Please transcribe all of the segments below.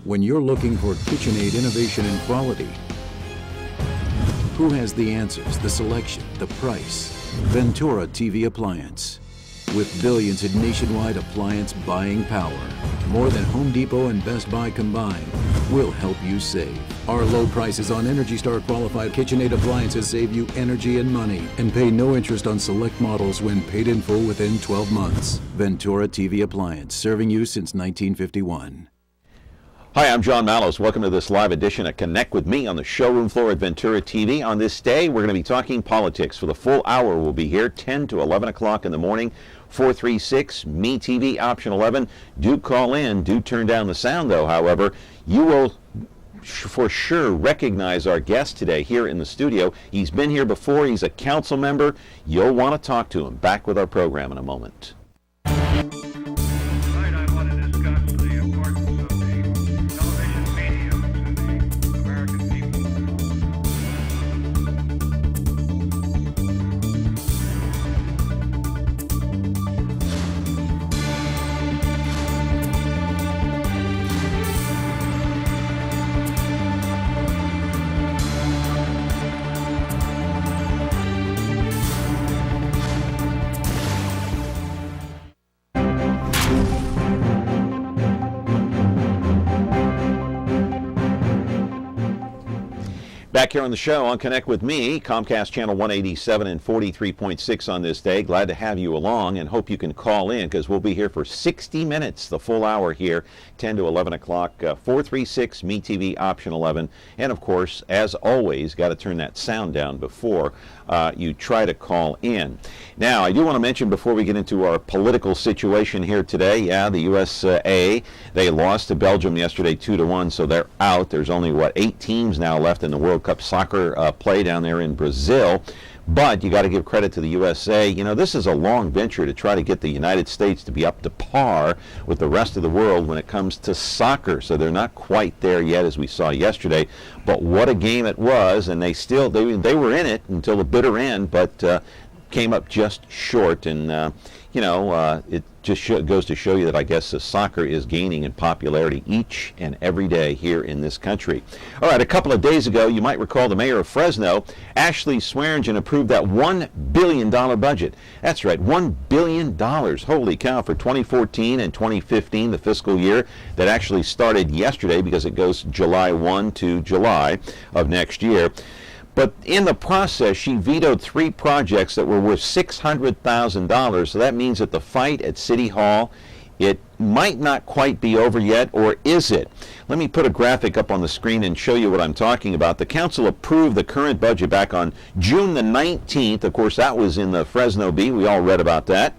when you're looking for KitchenAid innovation and quality. Who has the answers, the selection, the price? Ventura TV Appliance. With billions in nationwide appliance buying power, more than Home Depot and Best Buy combined, will help you save. Our low prices on Energy Star qualified KitchenAid appliances save you energy and money, and pay no interest on select models when paid in full within 12 months. Ventura TV Appliance, serving you since 1951. Hi, I'm John Malos. Welcome to this live edition of Connect with Me on the showroom floor at Ventura TV. On this day, we're going to be talking politics. For the full hour, we'll be here 10 to 11 o'clock in the morning. 436-MeTV, option 11. Do call in. Do turn down the sound, though, however. You will for sure recognize our guest today here in the studio. He's been here before. He's a council member. You'll want to talk to him. Back with our program in a moment. Back here on the show on Connect with Me, Comcast Channel 187 and 43.6 on this day. Glad to have you along and hope you can call in because we'll be here for 60 minutes, the full hour here, 10 to 11 o'clock, 436-MeTV, option 11. And of course, as always, got to turn that sound down before you try to call in. Now, I do want to mention before we get into our political situation here today, the USA, they lost to Belgium yesterday 2-1, so they're out. There's only, 8 teams now left in the World Cup soccer play down there in Brazil. But you got to give credit to the USA. You know, this is a long venture to try to get the United States to be up to par with the rest of the world when it comes to soccer. So they're not quite there yet, as we saw yesterday. But what a game it was, and they were in it until the bitter end, but came up just short. And it just goes to show you that I guess soccer is gaining in popularity each and every day here in this country. All right, a couple of days ago, you might recall the mayor of Fresno, Ashley Swearingen, approved that $1 billion budget. That's right, $1 billion. Holy cow, for 2014 and 2015, the fiscal year that actually started yesterday because it goes July 1 to July of next year. But in the process, she vetoed 3 projects that were worth $600,000. So that means that the fight at City Hall, it might not quite be over yet, or is it? Let me put a graphic up on the screen and show you what I'm talking about. The council approved the current budget back on June the 19th. Of course, that was in the Fresno Bee. We all read about that.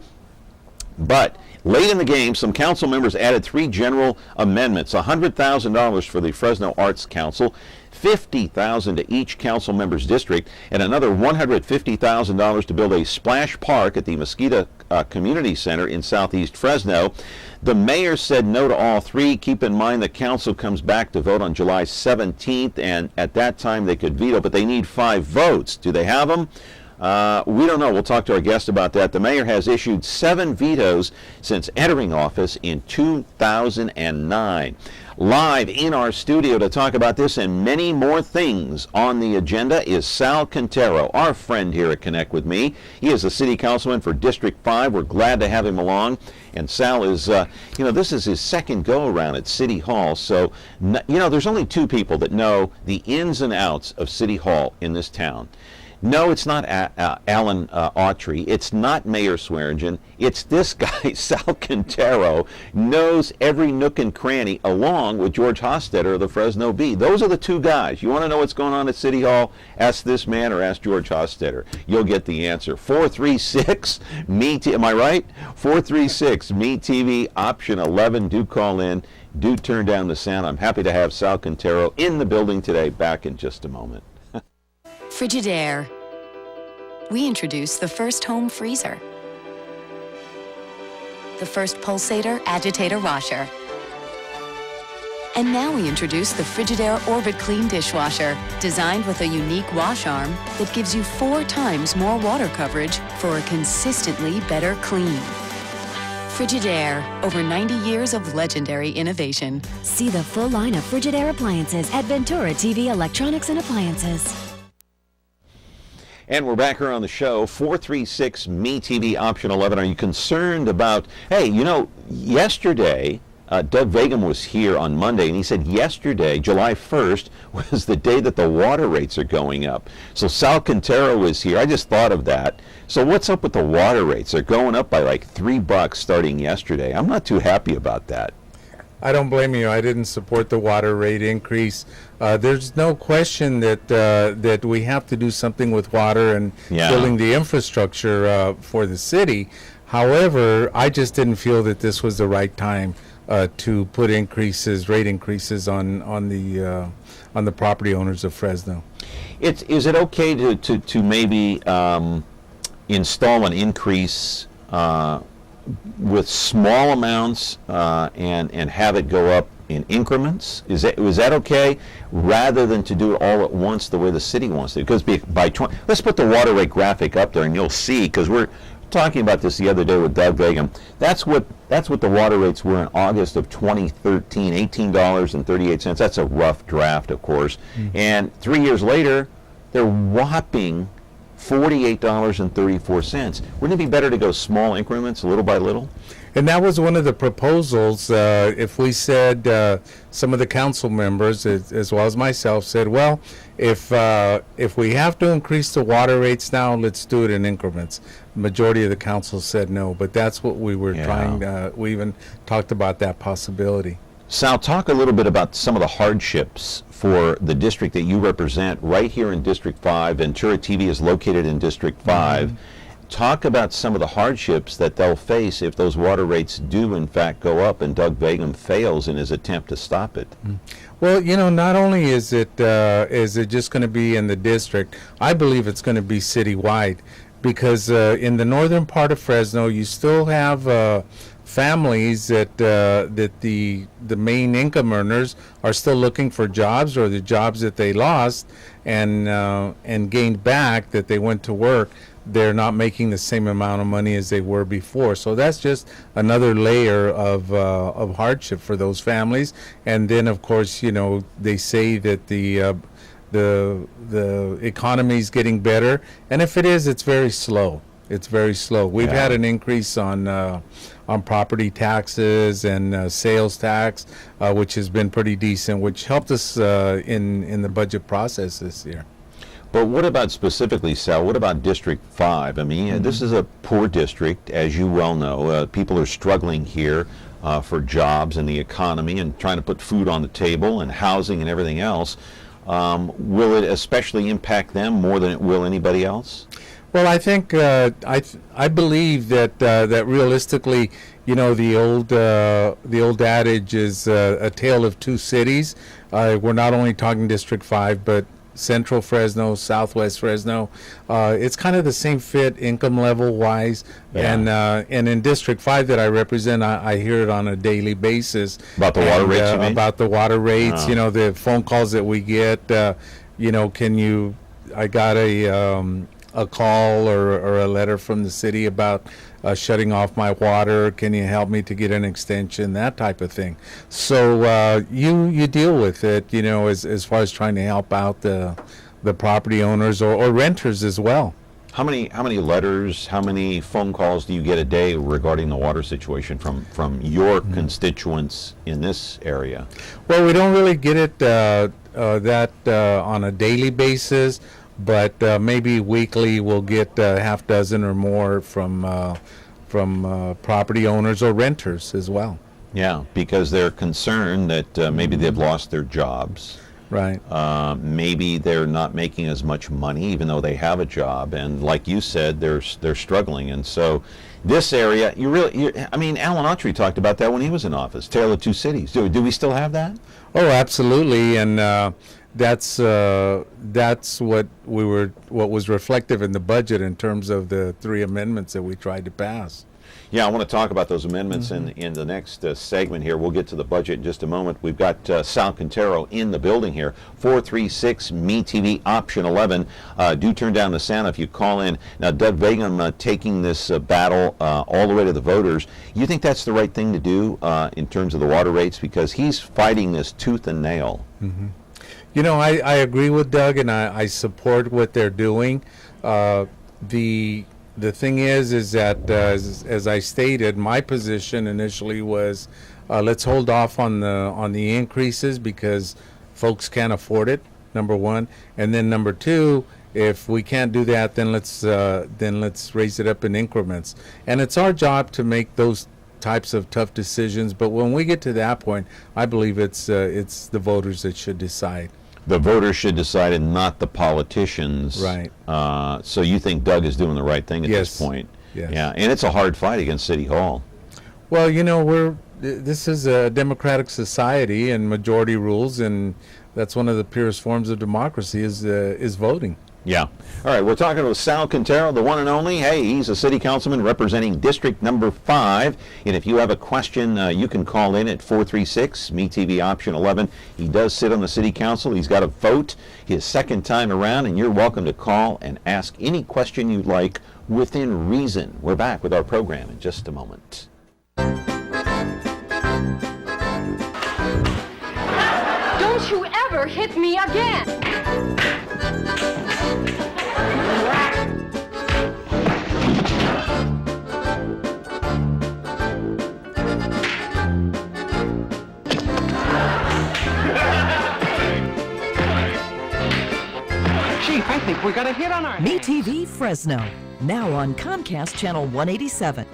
But late in the game, some council members added 3 general amendments. $100,000 for the Fresno Arts Council, $50,000 to each council member's district, and another $150,000 to build a splash park at the Mesquita Community Center in southeast Fresno. The mayor said no to all 3. Keep in mind the council comes back to vote on July 17th, and at that time they could veto, but they need 5 votes. Do they have them? We don't know. We'll talk to our guest about that. The mayor has issued 7 vetoes since entering office in 2009. Live in our studio to talk about this and many more things on the agenda is Sal Quintero, our friend here at Connect with Me. He is the city councilman for District 5. We're glad to have him along. And Sal is, this is his second go-around at City Hall. So, there's only 2 people that know the ins and outs of City Hall in this town. No, it's not Alan Autry. It's not Mayor Swearingen. It's this guy, Sal Quintero, knows every nook and cranny, along with George Hostetter of the Fresno Bee. Those are the 2 guys. You want to know what's going on at City Hall? Ask this man or ask George Hostetter. You'll get the answer. 436-MeTV. Am I right? 436-MeTV, option 11. Do call in. Do turn down the sound. I'm happy to have Sal Quintero in the building today. Back in just a moment. Frigidaire. We introduced the first home freezer, the first pulsator agitator washer, and now we introduce the Frigidaire Orbit Clean dishwasher, designed with a unique wash arm that gives you 4 times more water coverage for a consistently better clean. Frigidaire, over 90 years of legendary innovation. See the full line of Frigidaire appliances at Ventura TV Electronics and Appliances. And we're back here on the show. 436 MeTV option 11. Are you concerned about, hey, you know, yesterday, Doug Vagum was here on Monday, and he said yesterday, July 1st, was the day that the water rates are going up. So Sal Quintero was here. I just thought of that. So what's up with the water rates? They're going up by like $3 starting yesterday. I'm not too happy about that. I don't blame you. I didn't support the water rate increase. There's no question that that we have to do something with water and building the infrastructure for the city. However, I just didn't feel that this was the right time to put rate increases on the property owners of Fresno. Is it okay to maybe install an increase with small amounts and have it go up in increments? Was that okay, rather than to do it all at once the way the city wants to? Because by let's put the water rate graphic up there, and you'll see, because we're talking about this the other day with Doug Vagum. That's what the water rates were in August of 2013, $18.38. That's a rough draft, of course. And 3 years later, they're whopping $48.34. Wouldn't it be better to go small increments, little by little? And that was one of the proposals. If we said, some of the council members, as well as myself, said, well, if we have to increase the water rates now, let's do it in increments. The majority of the council said no, but that's what we were trying. We even talked about that possibility. Sal, talk a little bit about some of the hardships for the district that you represent right here in District 5. Ventura TV is located in District 5. Talk about some of the hardships that they'll face if those water rates do in fact go up and Doug Vagum fails in his attempt to stop it. Well, you know, not only is it just going to be in the district, I believe it's going to be citywide, because in the northern part of Fresno, you still have families that the main income earners are still looking for jobs, or the jobs that they lost and gained back that they went to work. They're not making the same amount of money as they were before. So that's just another layer of hardship for those families. And then, of course, you know, they say that the economy is getting better, and if it is, it's very slow. It's very slow. We've had an increase on property taxes and sales tax, which has been pretty decent, which helped us in the budget process this year. But what about specifically, Sal, what about District 5? I mean, this is a poor district, as you well know. People are struggling here for jobs and the economy and trying to put food on the table and housing and everything else. Will it especially impact them more than it will anybody else? Well, I think I believe that that realistically, you know, the old adage is a tale of two cities. We're not only talking District 5, but Central Fresno, Southwest Fresno. It's kind of the same fit income level wise, and in District 5 that I represent, I hear it on a daily basis. About the water rates, you mean? About the water rates, you know, the phone calls that we get, you know, I got a call or a letter from the city about shutting off my water. Can you help me to get an extension? That type of thing. So you deal with it, you know, as far as trying to help out the property owners or renters as well. How many letters, how many phone calls do you get a day regarding the water situation from your constituents in this area? Well, we don't really get it on a daily basis, but maybe weekly we'll get a half dozen or more from property owners or renters as well. Yeah, because they're concerned that maybe they've lost their jobs. Right. Maybe they're not making as much money, even though they have a job, and like you said, they're struggling. And so, this area, I mean, Alan Autry talked about that when he was in office. Tale of Two Cities. Do we still have that? Oh, absolutely, and that's what was reflective in the budget in terms of the 3 amendments that we tried to pass. Yeah, I want to talk about those amendments in the next segment here. We'll get to the budget in just a moment. We've got Sal Quintero in the building here. 436 MeTV option 11. Do turn down the sound if you call in. Now, Doug Begum taking this battle all the way to the voters. You think that's the right thing to do in terms of the water rates? Because he's fighting this tooth and nail. You know, I agree with Doug, and I support what they're doing. The thing is that as I stated, my position initially was let's hold off on the increases because folks can't afford it. Number one, and then number two, if we can't do that, then let's raise it up in increments. And it's our job to make those types of tough decisions. But when we get to that point, I believe it's the voters that should decide. The voters should decide and not the politicians. Right. So you think Doug is doing the right thing at this point? Yes. Yeah, and it's a hard fight against City Hall. Well, you know, this is a democratic society and majority rules, and that's one of the purest forms of democracy is voting. Yeah. All right, we're talking with Sal Quintero, the one and only. Hey, he's a city councilman representing District Number 5. And if you have a question, you can call in at 436 MeTV option 11. He does sit on the city council. He's got a vote his second time around, and you're welcome to call and ask any question you'd like within reason. We're back with our program in just a moment. Don't you ever hit me again! Chief, I think we got a hit on our hands. MeTV Fresno, now on Comcast Channel 187.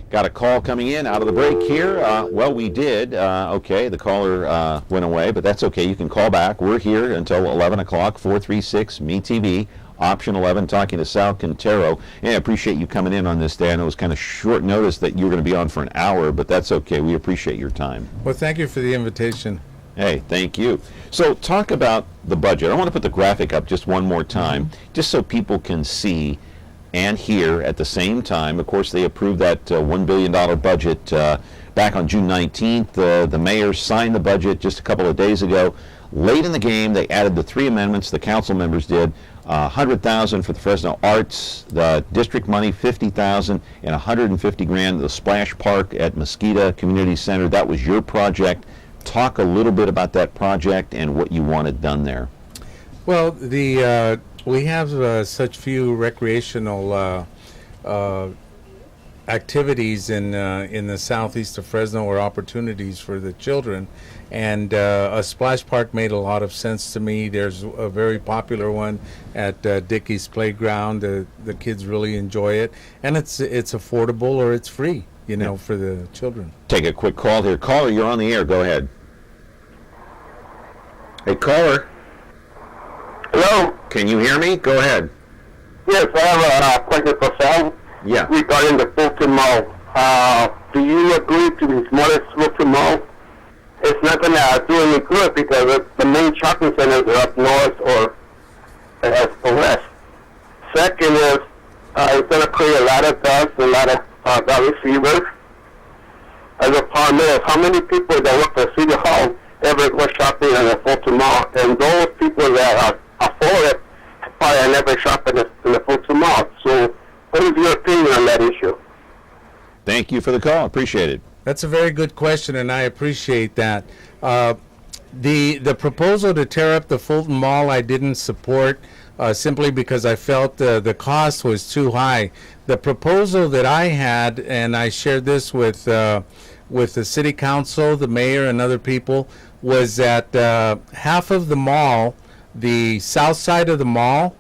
Got a call coming in out of the break here. Well, we did. Okay, the caller went away, but that's okay. You can call back. We're here until 11 o'clock, 436 MeTV, option 11, talking to Sal Quintero. And I appreciate you coming in on this day. I know it was kind of short notice that you were going to be on for an hour, but that's okay. We appreciate your time. Well, thank you for the invitation. Hey, thank you. So talk about the budget. I want to put the graphic up just one more time, just so people can see and hear at the same time. Of course, they approved that $1 billion budget back on June 19th. The mayor signed the budget just a couple of days ago. Late in the game, they added the 3 amendments the council members did. $100,000 for the Fresno Arts, the district money $50,000, and $150,000 the splash park at Mosquita Community Center. That was your project. Talk a little bit about that project and what you wanted done there. Well, we have such few recreational activities in the southeast of Fresno, or opportunities for the children, and a splash park made a lot of sense to me. There's a very popular one at Dickey's Playground. The kids really enjoy it, and it's affordable, or it's free, you know, for the children. Take a quick call here. Caller, you're on the air. Go ahead. Hey, caller. Hello? Can you hear me? Go ahead. Yes, I have a question for Sal. Yeah. Regarding the Fulton Mall. Do you agree to the smallest Fulton Mall? It's not going to do any good because the main shopping centers are up north or west. Second is, it's going to create a lot of dust, a lot of valley fever. As a problem is, how many people that work at City Hall ever go shopping in the Fulton Mall? And those people that afford it probably never shop in the Fulton Mall. So what is your opinion on that issue? Thank you for the call. Appreciate it. That's a very good question, and I appreciate that. The proposal to tear up the Fulton Mall I didn't support simply because I felt the cost was too high. The proposal that I had, and I shared this with the city council, the mayor, and other people, was that half of the mall, the south side of the mall,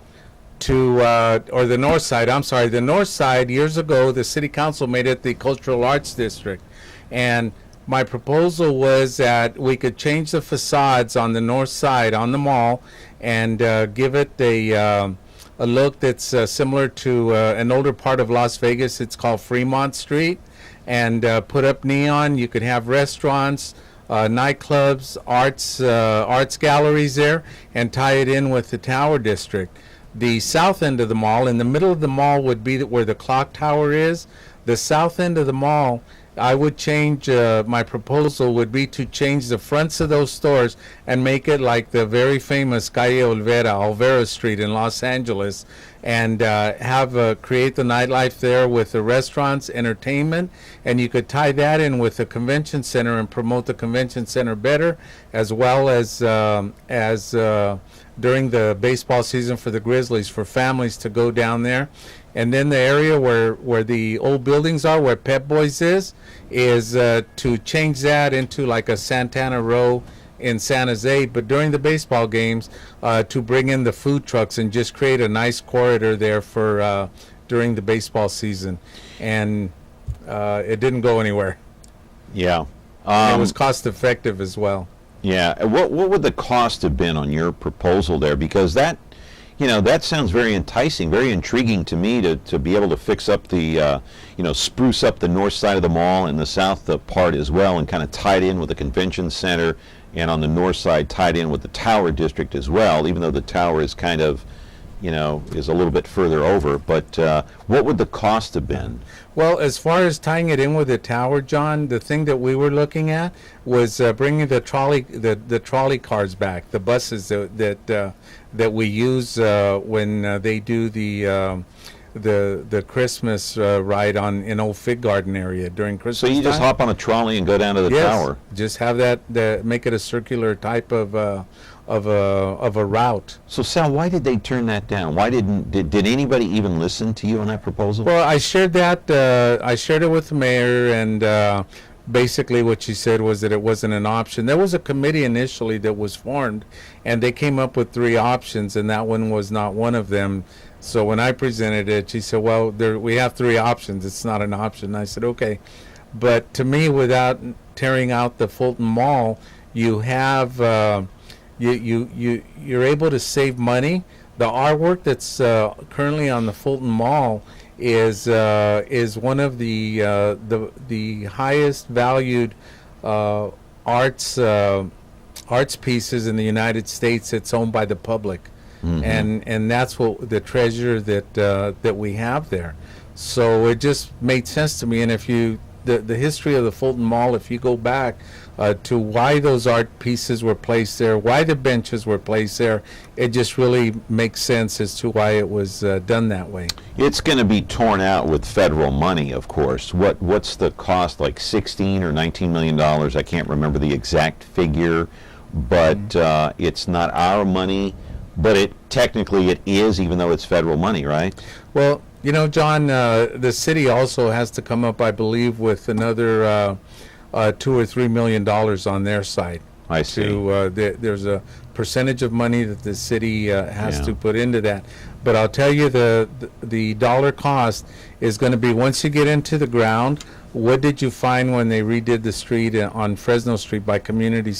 or the north side, I'm sorry, the north side, years ago, the city council made it the Cultural Arts District. And my proposal was that we could change the facades on the north side, on the mall, and give it a look that's similar to an older part of Las Vegas. It's called Fremont Street. And put up neon. You could have restaurants, nightclubs, arts galleries there, and tie it in with the Tower District. The south end of the mall, in the middle of the mall, would be where the clock tower is. The south end of the mall, I would change, my proposal would be to change the fronts of those stores and make it like the very famous Calle Olvera Street in Los Angeles, and create the nightlife there with the restaurants, entertainment, and you could tie that in with the convention center and promote the convention center better, as well as during the baseball season for the Grizzlies, for families to go down there. And then the area where the old buildings are, where Pep Boys is to change that into like a Santana Row in San Jose, but during the baseball games, to bring in the food trucks and just create a nice corridor there for during the baseball season. And it didn't go anywhere. Yeah. It was cost effective as well. Yeah. What would the cost have been on your proposal there? Because that, that sounds very enticing, very intriguing to me to be able to fix up the, spruce up the north side of the mall and the south part as well, and kind of tie it in with the convention center, and on the north side tied in with the Tower District as well, even though the Tower is kind of, is a little bit further over. But what would the cost have been? Well, as far as tying it in with the Tower, John, the thing that we were looking at was bringing the trolley cars back, the buses that we use when they do the Christmas ride in Old Fig Garden area during Christmas. So you just hop on a trolley and go down to the tower. Just have that make it a circular type of a route. So Sal, why did they turn that down? Why did anybody even listen to you on that proposal? Well, I shared that. I shared it with the mayor, and basically what she said was that it wasn't an option. There was a committee initially that was formed, and they came up with 3 options, and that one was not one of them. So when I presented it, she said, well, we have 3 options. It's not an option. I said, okay. But to me, without tearing out the Fulton Mall, you have you're able to save money. The artwork that's currently on the Fulton Mall is one of the highest valued arts pieces in the United States. It's owned by the public. Mm-hmm. And that's what the treasure that we have there. So it just made sense to me. And if the history of the Fulton Mall, if you go back to why those art pieces were placed there, why the benches were placed there, it just really makes sense as to why it was done that way. It's going to be torn out with federal money, of course. What's the cost? Like $16 or $19 million? I can't remember the exact figure, but it's not our money. But technically it is, even though it's federal money, right? Well, John, the city also has to come up, I believe, with another $2 or $3 million on their side. I see. There's a percentage of money that the city has to put into that. But I'll tell you, the dollar cost is going to be, once you get into the ground, what did you find when they redid the street on Fresno Street by Community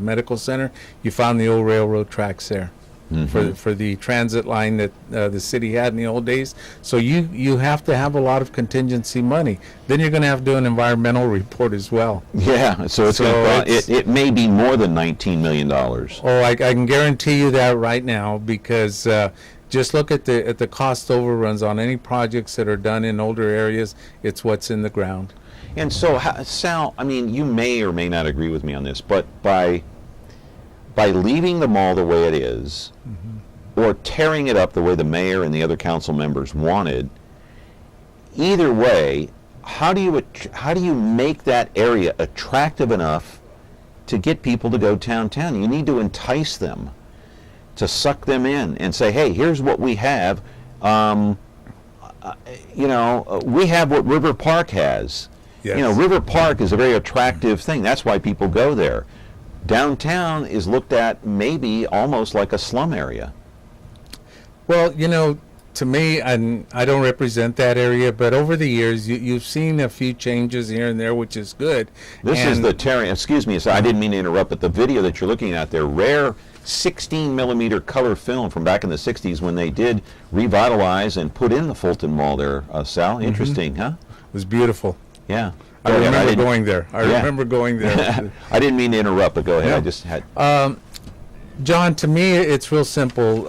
Medical Center? You found the old railroad tracks there. Mm-hmm. for the transit line that the city had in the old days. So you have to have a lot of contingency money. Then you're going to have to do an environmental report as well. Yeah, so it may be more than $19 million. Oh, I can guarantee you that right now, because just look at the cost overruns on any projects that are done in older areas. It's what's in the ground. And so, Sal, I mean, you may or may not agree with me on this, but by leaving the mall the way it is, or tearing it up the way the mayor and the other council members wanted, either way, how do you make that area attractive enough to get people to go downtown? You need to entice them, to suck them in and say, hey, here's what we have. We have what River Park has. Yes. River Park is a very attractive thing. That's why people go there. Downtown is looked at maybe almost like a slum area. Well, to me, and I don't represent that area, but over the years, you've seen a few changes here and there, which is good. This is the excuse me, so I didn't mean to interrupt, but the video that you're looking at there, rare 16 millimeter color film from back in the 60s when they did revitalize and put in the Fulton Mall there, Sal. Interesting, huh? It was beautiful. Yeah. I remember going there. I remember going there. I didn't mean to interrupt, but go ahead. Yeah. I just had... John, to me, it's real simple.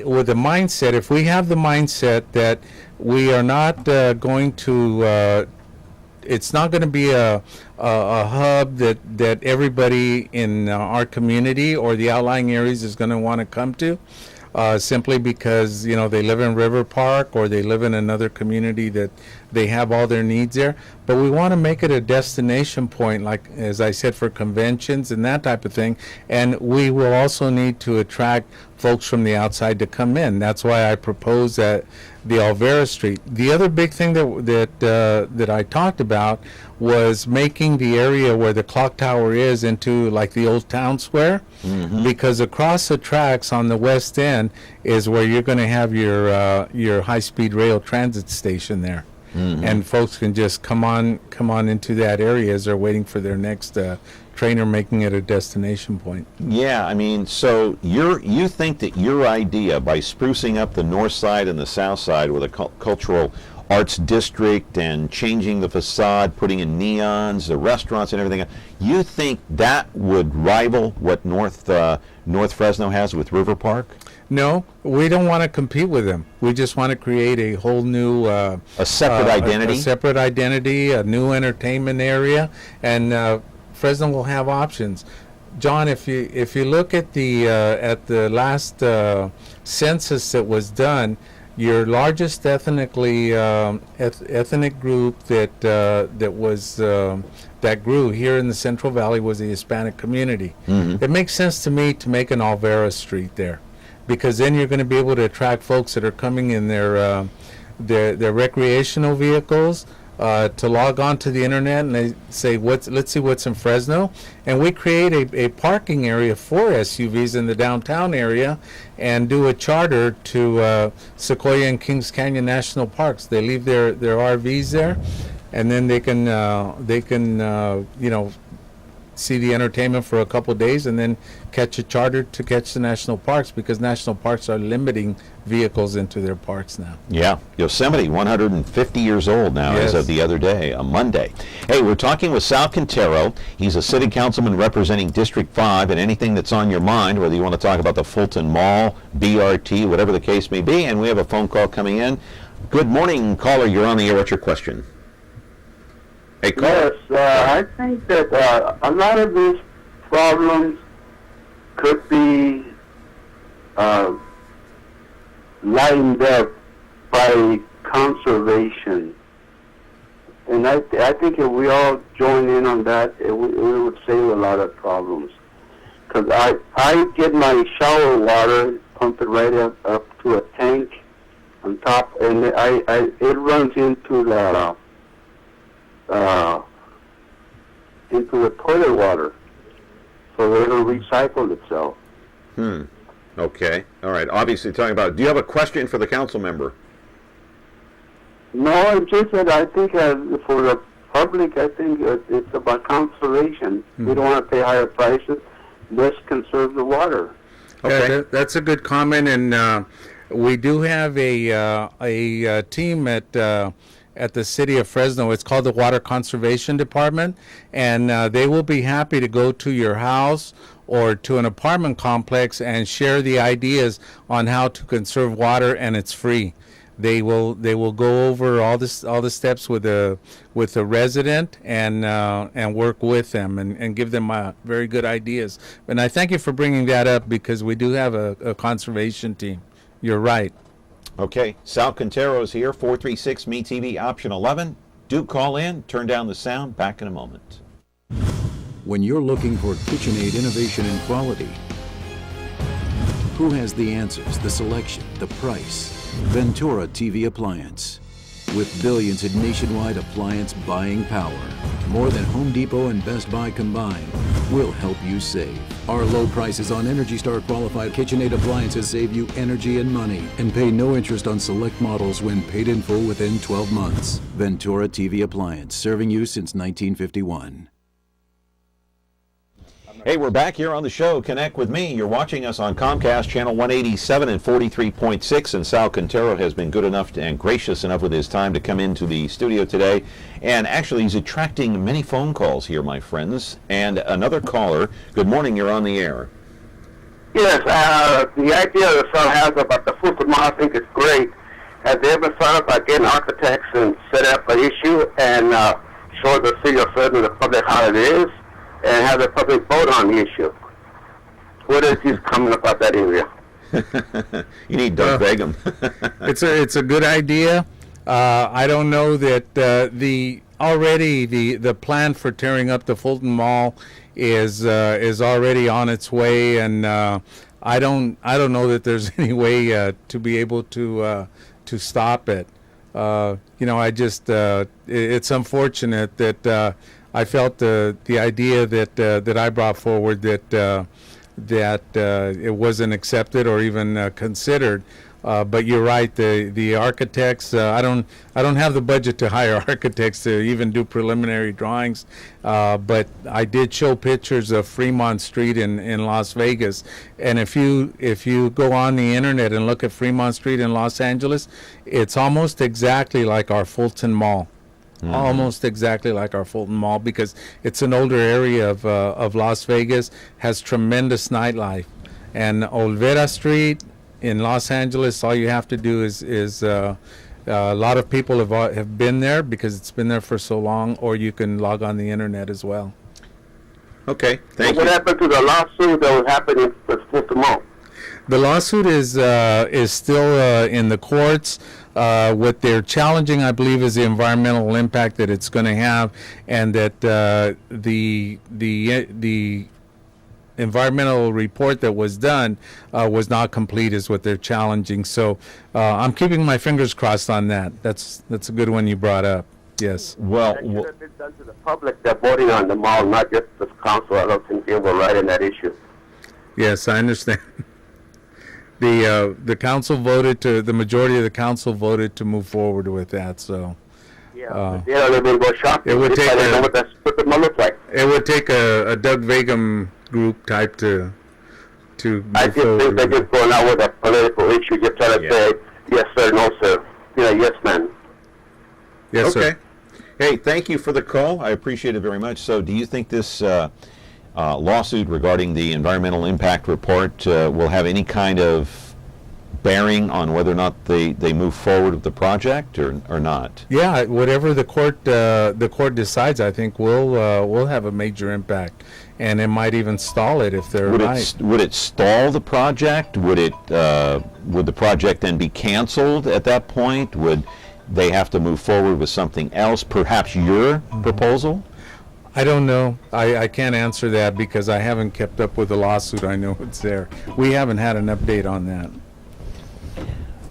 with the mindset, if we have the mindset that we are not going to, it's not going to be a hub that everybody in our community or the outlying areas is going to want to come to, simply because, you know, they live in River Park or they live in another community that they have all their needs there. But we want to make it a destination point, like, as I said, for conventions and that type of thing. And we will also need to attract folks from the outside to come in. That's why I propose that the Alvera Street. The other big thing that I talked about was making the area where the clock tower is into like the old town square, because across the tracks on the west end is where you're going to have your high-speed rail transit station there. And folks can just come on into that area as they're waiting for their next train, or making it a destination point. Yeah, I mean, so you think that your idea, by sprucing up the north side and the south side with a cultural arts district and changing the facade, putting in neons, the restaurants and everything, you think that would rival what North Fresno has with River Park? No, we don't want to compete with them. We just want to create a whole new a separate identity. A separate identity, a new entertainment area, and Fresno will have options. John, if you look at the last census that was done, your largest ethnic group that grew here in the Central Valley was the Hispanic community. It makes sense to me to make an Alvera Street there, because then you're going to be able to attract folks that are coming in their recreational vehicles to log on to the internet, and they say, let's see what's in Fresno, and we create a parking area for SUVs in the downtown area and do a charter to Sequoia and Kings Canyon National Parks. They leave their RVs there, and then they can you know, see the entertainment for a couple of days and then catch a charter to catch the national parks, because national parks are limiting vehicles into their parks now. Yeah, Yosemite, 150 years old now, Yes. as of the other day, a Monday. Hey, we're talking with Sal Quintero. He's a city councilman representing District 5, and anything that's on your mind, whether you want to talk about the Fulton Mall, BRT, whatever the case may be. And we have a phone call coming in. Good morning, caller. You're on the air. What's your question? Hey, caller. Yes, I think that a lot of these problems could be lined up by conservation. And I think if we all join in on that, we would save a lot of problems. Because I get my shower water, pump it right up to a tank on top, and it runs into the toilet water, so it'll recycle itself. Okay. All right. Obviously talking about, do you have a question for the council member? No, it's just that I think for the public, I think it's about conservation. We don't want to pay higher prices. Let's conserve the water. Okay. Yeah, that's a good comment, and we do have a team at the city of Fresno. It's called the Water Conservation Department, and they will be happy to go to your house or to an apartment complex and share the ideas on how to conserve water, and it's free. They will go over all the steps with a resident and work with them and give them very good ideas. And I thank you for bringing that up, because we do have a conservation team. You're right. Okay. Sal Quintero is here, 436 MeTV, option 11. Do call in, turn down the sound. Back in a moment. When you're looking for KitchenAid innovation and quality, who has the answers, the selection, the price? Ventura TV Appliance. With billions in nationwide appliance buying power, more than Home Depot and Best Buy combined, we'll help you save. Our low prices on Energy Star qualified KitchenAid appliances save you energy and money, and pay no interest on select models when paid in full within 12 months. Ventura TV Appliance, serving you since 1951. Hey, we're back here on the show. Connect with me. You're watching us on Comcast channel 187 and 43.6, and Sal Quintero has been good enough and gracious enough with his time to come into the studio today. And actually, he's attracting many phone calls here, my friends. And another caller. Good morning. You're on the air. Yes, the idea that Sal has about the Fulton Mall, I think is great. Have they ever thought about getting architects and set up an issue and show the city of Fresno, the public, how it is, and have the public vote on the issue? What is his comment about that area? You need Doug Begum. It's a good idea. I don't know that the plan for tearing up the Fulton Mall is already on its way, and I don't know that there's any way to be able to stop it. I just it's unfortunate that I felt the idea that I brought forward that it wasn't accepted or even considered. But you're right. The architects. I don't have the budget to hire architects to even do preliminary drawings. But I did show pictures of Fremont Street in Las Vegas. And if you go on the internet and look at Fremont Street in Los Angeles, it's almost exactly like our Fulton Mall. Mm-hmm. Almost exactly like our Fulton Mall, because it's an older area of Las Vegas, has tremendous nightlife. And Olvera Street in Los Angeles, all you have to do is a lot of people have been there because it's been there for so long, or you can log on the internet as well. Okay, thank you. What happened to the lawsuit that was happening with Fulton Mall? The lawsuit is still in the courts. What they're challenging, I believe, is the environmental impact that it's going to have, and that the environmental report that was done was not complete, is what they're challenging. So I'm keeping my fingers crossed on that. That's a good one you brought up. Yes. Well, that should have been done to the public. They're voting on the mall, not just the council. I don't think they were right in that issue. Yes, I understand. The council voted to, the majority of the council voted to move forward with that. So yeah, they would go shopping. It would take what the mall looks like. It would take a Doug Begum group type to I just think they're just going out with a political issue, just trying to say yes sir, no sir. Yes man. Yes, okay. Sir. Hey, thank you for the call. I appreciate it very much. So do you think this lawsuit regarding the environmental impact report will have any kind of bearing on whether or not they move forward with the project or not? Yeah, whatever the court decides, I think will have a major impact, and it might even stall it if they're right. Would it stall the project? Would the project then be canceled at that point? Would they have to move forward with something else, perhaps your proposal? I don't know. I can't answer that because I haven't kept up with the lawsuit. I know it's there. We haven't had an update on that.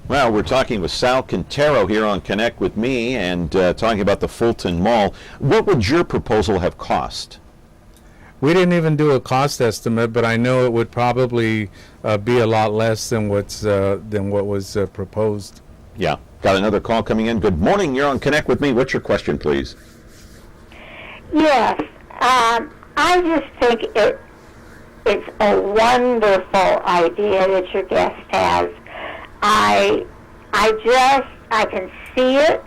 Well, we're talking with Sal Quintero here on Connect with Me, and talking about the Fulton Mall. What would your proposal have cost? We didn't even do a cost estimate, but I know it would probably be a lot less than what was proposed. Yeah. Got another call coming in. Good morning. You're on Connect with Me. What's your question, please? Yes. I just think it's a wonderful idea that your guest has. I can see it.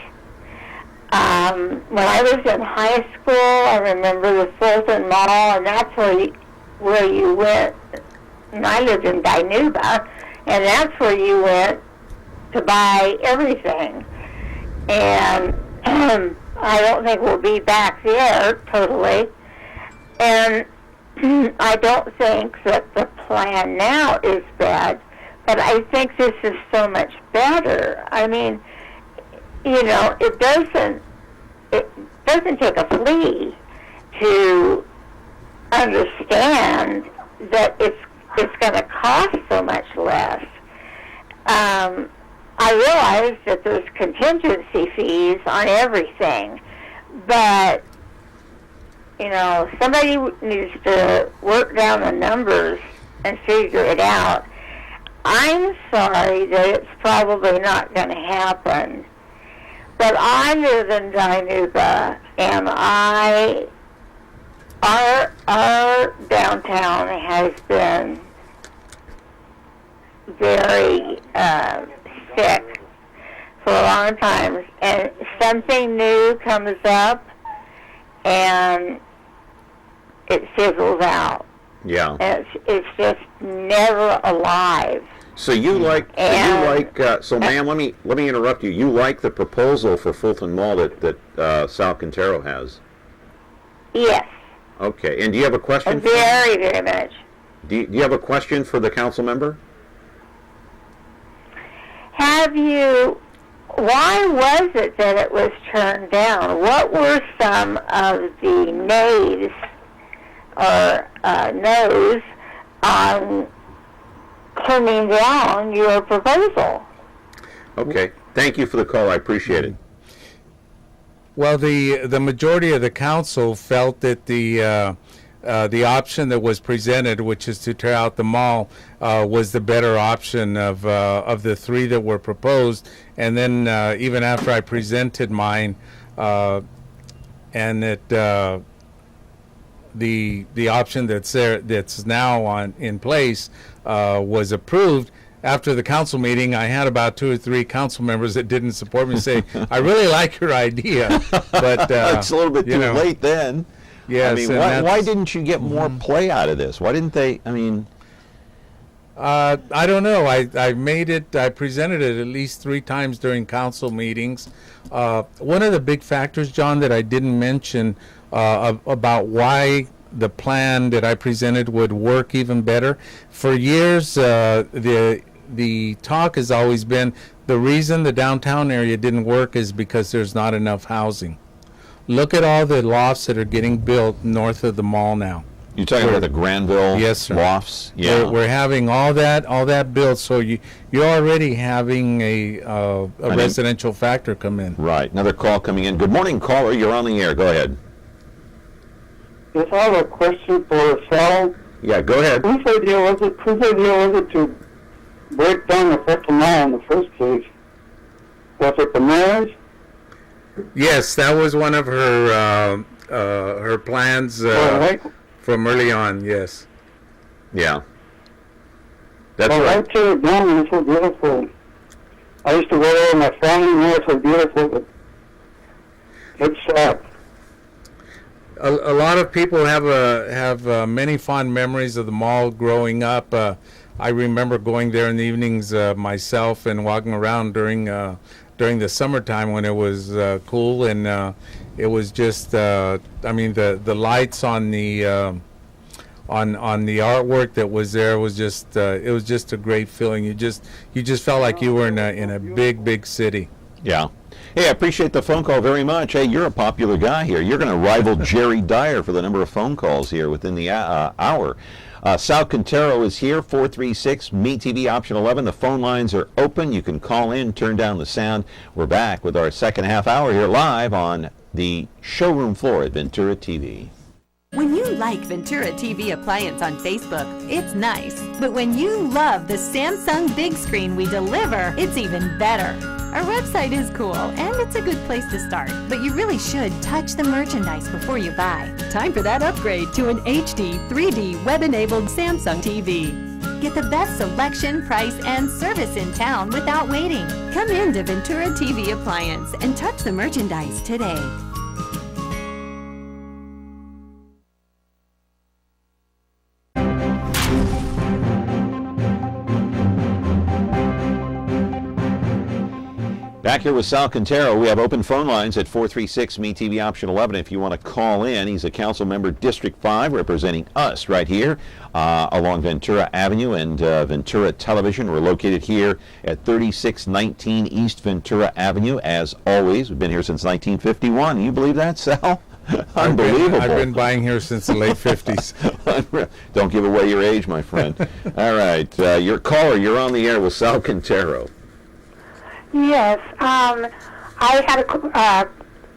When I was in high school, I remember the Fulton Mall, and that's where you went. And I lived in Dinuba, and that's where you went to buy everything. And I don't think we'll be back there totally. And I don't think that the plan now is bad, but I think this is so much better. I mean, it doesn't take a flea to understand that it's going to cost so much less. I realize that there's contingency fees on everything, but, somebody needs to work down the numbers and figure it out. I'm sorry that it's probably not going to happen, but I live in Dinuba, and our downtown has been very sick for a long time, and something new comes up and it fizzles out. Yeah. It's just never alive. So you like, so ma'am, let me interrupt you. You like the proposal for Fulton Mall that Sal Quintero has? Yes. Okay, and do you have a question? Very, very much. Do you have a question for the council member? Why was it that it was turned down? What were some of the nays or no's on turning down your proposal? Okay, thank you for the call. I appreciate it. Well, the majority of the council felt that the option that was presented, which is to tear out the mall, was the better option of the three that were proposed. And then even after I presented mine, and that the option that's now in place was approved. After the council meeting, I had about 2 or 3 council members that didn't support me say, "I really like your idea, but it's a little bit too late then." Yes, I mean, why didn't you get more play out of this? Why didn't they? I mean, I don't know. I made it. I presented it at least 3 times during council meetings. One of the big factors, John, that I didn't mention about why the plan that I presented would work even better. For years, the talk has always been the reason the downtown area didn't work is because there's not enough housing. Look at all the lofts that are getting built north of the mall now. You're talking about the Granville lofts? Yeah. We're having all that built, so you're already having a residential factor come in. Right. Another call coming in. Good morning, caller. You're on the air. Go ahead. Yes, I have a question for Sal. Yeah, go ahead. Whose idea was it to break down the Fulton Mall in the first place? Was it the mayor's? Yes, that was one of her plans from early on. Yes. Yeah. That's right. I tore it down and it's so beautiful. I used to go there with my family. It's so beautiful. But it's sad. A lot of people have many fond memories of the mall growing up. I remember going there in the evenings myself and walking around during the summertime when it was cool, and it was just the lights on the artwork that was there was just it was just a great feeling. You just felt like you were in a big city. Yeah. Hey, I appreciate the phone call very much. Hey, you're a popular guy here. You're going to rival Jerry Dyer for the number of phone calls here within the hour. Sal Quintero is here, 436 MeTV option 11. The phone lines are open. You can call in, turn down the sound. We're back with our second half hour here live on the showroom floor at Ventura TV. When you like Ventura TV Appliance on Facebook, it's nice. But when you love the Samsung big screen we deliver, it's even better. Our website is cool, and it's a good place to start. But you really should touch the merchandise before you buy. Time for that upgrade to an HD 3D web-enabled Samsung TV. Get the best selection, price, and service in town without waiting. Come in to Ventura TV Appliance and touch the merchandise today. Back here with Sal Quintero, we have open phone lines at 436 MeTV option 11 if you want to call in. He's a council member, District 5, representing us right here along Ventura Avenue and Ventura Television. We're located here at 3619 East Ventura Avenue. As always, we've been here since 1951. You believe that, Sal? Unbelievable. I've been buying here since the late 50s. Don't give away your age, my friend. All right. Your caller, you're on the air with Sal Quintero. Yes, I had a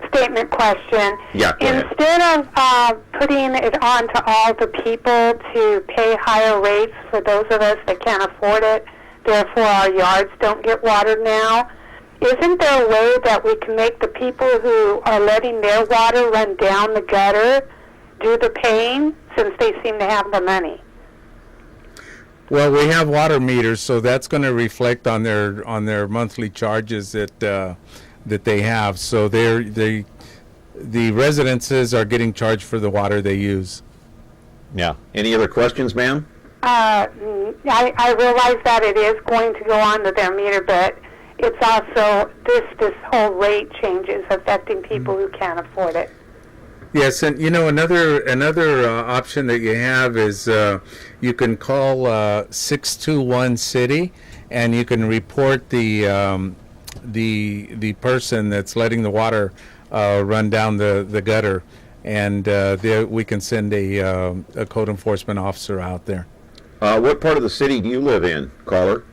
statement question. Yeah, go ahead. Instead of putting it on to all the people to pay higher rates for those of us that can't afford it, therefore our yards don't get watered now, isn't there a way that we can make the people who are letting their water run down the gutter do the paying, since they seem to have the money? Well, we have water meters, so that's going to reflect on their monthly charges that they have. So the residences are getting charged for the water they use. Yeah. Any other questions, ma'am? I realize that it is going to go on to their meter, but it's also this whole rate change is affecting people who can't afford it. Yes, and another option that you have is you can call 621 City, and you can report the person that's letting the water run down the gutter, and we can send a code enforcement officer out there. What part of the city do you live in, caller?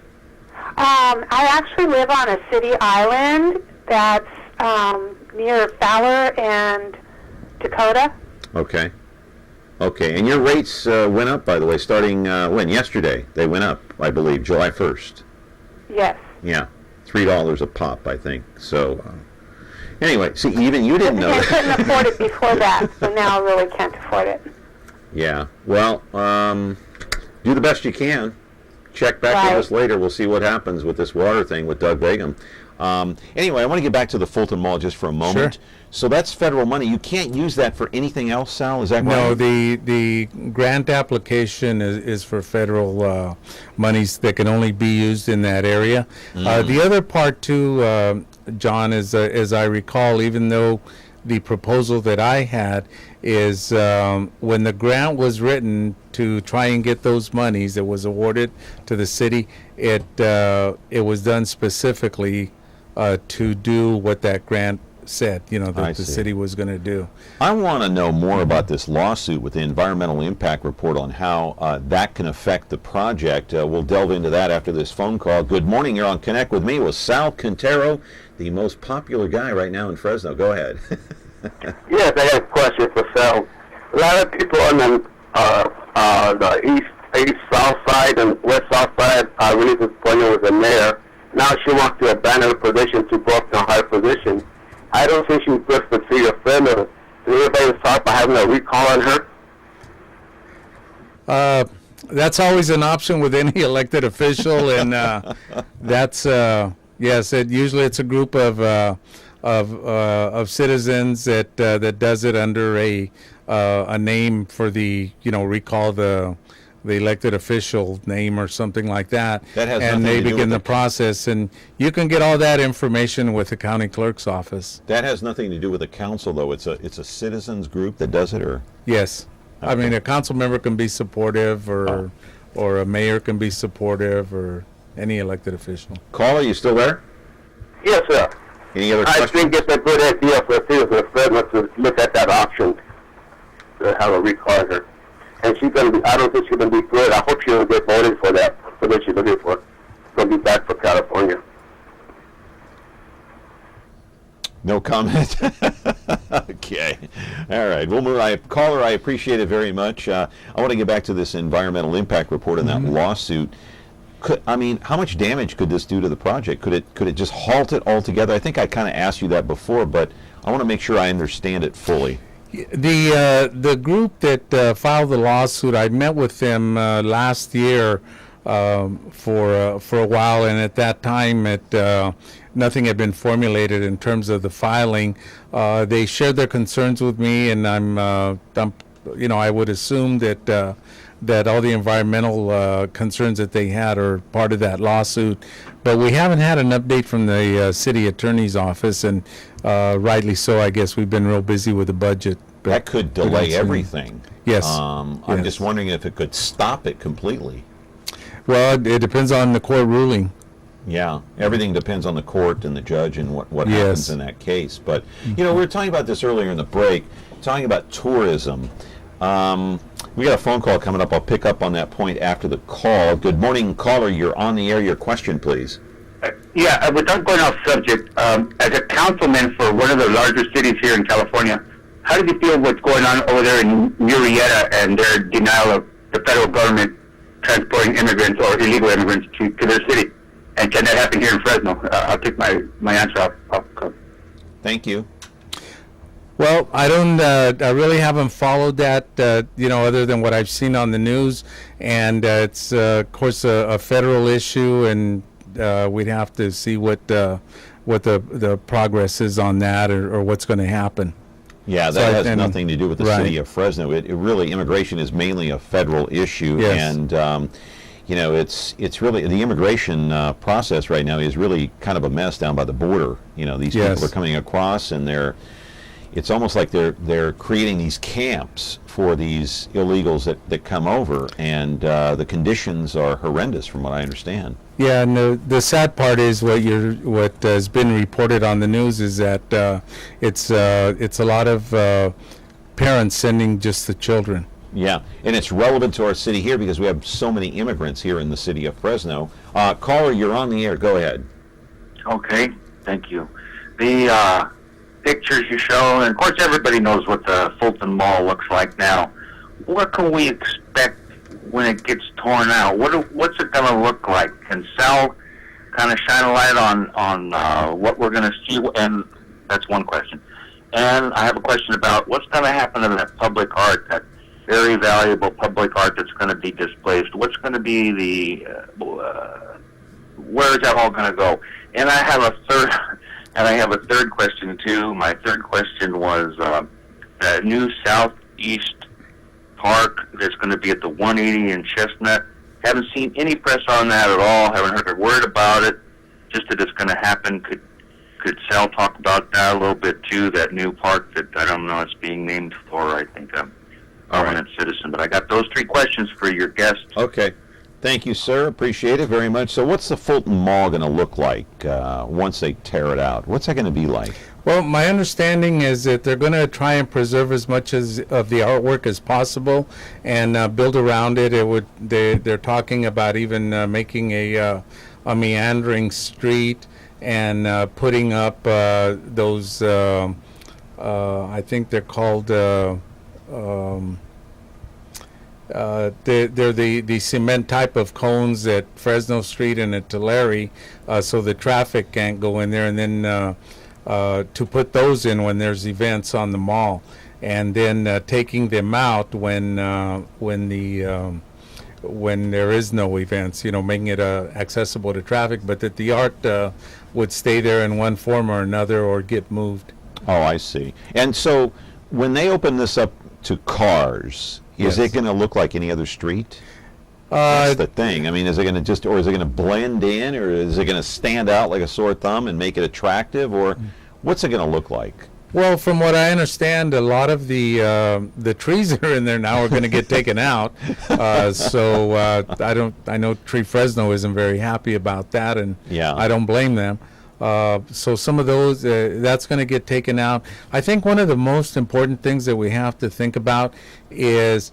I actually live on a city island that's near Fowler and Dakota. Okay. Okay, and your rates went up, by the way, starting when? Yesterday. They went up, I believe, July 1st. Yes. Yeah, $3 a pop, I think. So, anyway, see, even you didn't know I that. couldn't afford it before that, so now I really can't afford it. Yeah, well, do the best you can. Check back with us later. We'll see what happens with this water thing with Doug Begum. Anyway, I want to get back to the Fulton Mall just for a moment. Sure. So that's federal money. You can't use that for anything else, Sal? Is that right? No, the grant application is for federal monies that can only be used in that area. The other part too, John, is as I recall, even though the proposal that I had is when the grant was written to try and get those monies that was awarded to the city, it was done specifically to do what that grant said, that the city was going to do. I want to know more about this lawsuit with the Environmental Impact Report on how that can affect the project. We'll delve into that after this phone call. Good morning. You're on Connect with Me with Sal Quintero, the most popular guy right now in Fresno. Go ahead. Yes, I have a question for Sal. A lot of people on the east south side and west south side are really disappointed with the mayor. Now she wants to abandon her position to go up to a higher position. I don't think she's good for the city of Fresno. Did anybody thought about having a recall on her? That's always an option with any elected official, and that's yes. Usually it's a group of citizens that does it under a name for the recall the elected official name or something like that, and they begin the process. And you can get all that information with the county clerk's office. That has nothing to do with the council, though. It's a citizens group that does it, or yes. Okay. I mean, a council member can be supportive, or a mayor can be supportive, or any elected official. Caller, you still there? Yes, sir. Any other questions? I think it's a good idea for the citizens of Fresno to look at that option to have a recall on her. And she's going to be, I don't think she's going to be good. I hope she will get voted for that, for what she's looking for. She'll be back for California. No comment? Okay. All right. We'll move. Caller, I appreciate it very much. I want to get back to this environmental impact report and that lawsuit. How much damage could this do to the project? Could it just halt it altogether? I think I kind of asked you that before, but I want to make sure I understand it fully. The group that filed the lawsuit, I met with them last year for a while, and at that time nothing had been formulated in terms of the filing. They shared their concerns with me, and I would assume that all the environmental concerns that they had are part of that lawsuit. But we haven't had an update from the city attorney's office, and rightly so. I guess we've been real busy with the budget. That could delay everything. Yes. I'm just wondering if it could stop it completely. Well, it depends on the court ruling. Yeah, everything depends on the court and the judge and what happens in that case. But, we were talking about this earlier in the break, talking about tourism. We got a phone call coming up. I'll pick up on that point after the call. Good morning, caller. You're on the air. Your question, please. Without going off subject, as a councilman for one of the larger cities here in California, how do you feel what's going on over there in Murrieta and their denial of the federal government transporting immigrants or illegal immigrants to their city? And can that happen here in Fresno? I'll take my answer off. Thank you. Well, I really haven't followed that, other than what I've seen on the news. And it's, of course, a federal issue, and we'd have to see what the progress is on that, or what's going to happen. Yeah, that has nothing to do with the city of Fresno. It really, immigration is mainly a federal issue, and it's really the immigration process right now is really kind of a mess down by the border. These people are coming across, and it's almost like they're creating these camps for these illegals that come over, and the conditions are horrendous, from what I understand. Yeah, and the sad part is what has been reported on the news is that it's a lot of parents sending just the children. Yeah, and it's relevant to our city here because we have so many immigrants here in the city of Fresno. Caller, you're on the air. Go ahead. Okay, thank you. The pictures you show, and of course everybody knows what the Fulton Mall looks like now. What can we expect when it gets torn out? What's it going to look like? Can Sal kind of shine a light on what we're going to see? And that's one question. And I have a question about what's going to happen to that public art, that very valuable public art that's going to be displaced. What's going to be where is that all going to go? And I have a third question too. My third question was the new Southeast Park that's going to be at the 180 in Chestnut. Haven't seen any press on that at all. Haven't heard a word about it. Just that it's going to happen. Could Sal talk about that a little bit too? That new park that I don't know it's being named for. I think a permanent citizen. But I got those three questions for your guest. Okay. Thank you, sir. Appreciate it very much. So what's the Fulton Mall going to look like once they tear it out? What's that going to be like? Well, my understanding is that they're going to try and preserve as much of the artwork as possible and build around it. They're talking about even making a meandering street and putting up those, I think they're called, they're the cement type of cones at Fresno Street and at Tulare, so the traffic can't go in there, and then to put those in when there's events on the mall, and then taking them out when there is no events, making it accessible to traffic, but that the art would stay there in one form or another or get moved. Oh, I see. And so when they open this up to cars, is it going to look like any other street? That's the thing. I mean, is it going to or is it going to blend in, or is it going to stand out like a sore thumb and make it attractive, or what's it going to look like? Well, from what I understand, a lot of the trees that are in there now are going to get taken out. I know Tree Fresno isn't very happy about that, and I don't blame them. So some of those, that's going to get taken out. I think one of the most important things that we have to think about is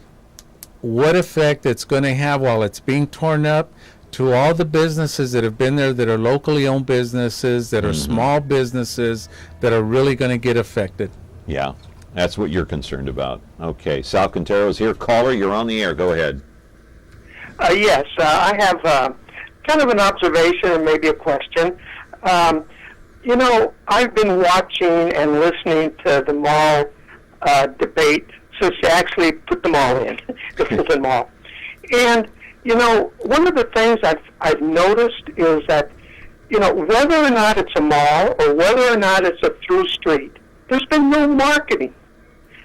what effect it's going to have while it's being torn up to all the businesses that have been there that are locally owned businesses, that are small businesses, that are really going to get affected. Yeah, that's what you're concerned about. Okay, Sal Quintero is here. Caller, you're on the air. Go ahead. Yes, I have kind of an observation and maybe a question. I've been watching and listening to the mall debate since they actually put the mall in, the Fulton Mall. And, one of the things I've noticed is that, whether or not it's a mall or whether or not it's a through street, there's been no marketing.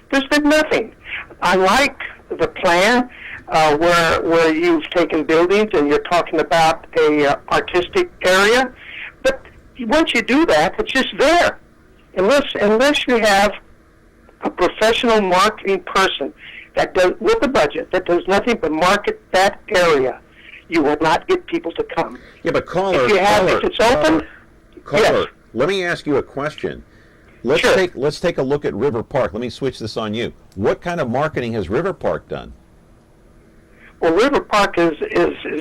There's been nothing. I like the plan where you've taken buildings and you're talking about a artistic area, but once you do that, it's just there. Unless you have a professional marketing person that does with a budget that does nothing but market that area, you will not get people to come. Yeah, but caller, if it's open, yes. Let me ask you a question. Let's take a look at River Park. Let me switch this on you. What kind of marketing has River Park done? Well, River Park has